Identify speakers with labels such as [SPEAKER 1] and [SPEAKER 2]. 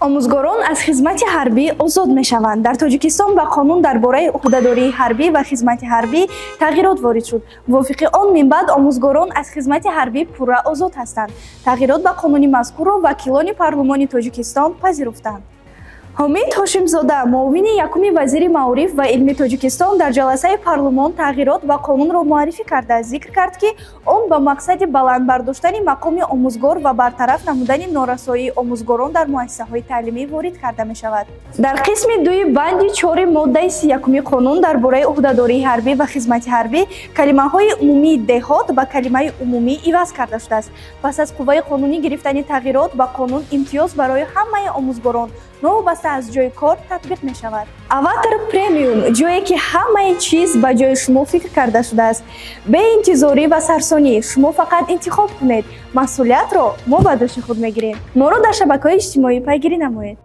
[SPEAKER 1] омӯзгорон аз хизмати ҳарбӣ озод мешаванд. Дар Тоҷикистон ба қонун дар бораи уҳдадории ҳарбӣ ва хизмати ҳарбӣ тағйирот ворид шуд. Мувофиқи он минбаъд омӯзгорон аз хизмати ҳарбӣ пурра озод ҳастанд. Тағйирот ба қонуни мазкурро вакилони парлумони Тоҷикистон пазируфтанд. ҳомид ҳошимзода, муовини якуми вазири маориф ва илми Тоҷикистон, дар ҷаласаи парлумон тағйирот ба қонунро муаррифӣ карда зикр кард, ки он ба мақсади баланд бардоштани мақоми омӯзгор ва бартараф намудани норасоии омӯзгорон дар муассисаҳои таълимӣ ворид карда мешавад. Дар қисми 2 банди 4 моддаи 31 қонун дар бораи уҳдадории ҳарбӣ ва хизмати ҳарбӣ калимаҳои умумии деҳот ба калимаи умумӣ иваз карда шудааст. Пас аз қувваи қонунӣ гирифтани тағйирот ба қонун имтиёз барои ҳамаи омӯзгорон новобаста аз ҷои кор татбиқ мешавад. Аватар премиум, ҷое ки ҳамаи чиз ба ҷои шумо фикр карда шудааст. Беинтизорӣ ва сарсонӣ, шумо фақат интихоб кунед. Масъулиятро мо ба дӯши худ мегирем. Моро дар шабакаҳои иҷтимоӣ пайгирӣ намоед.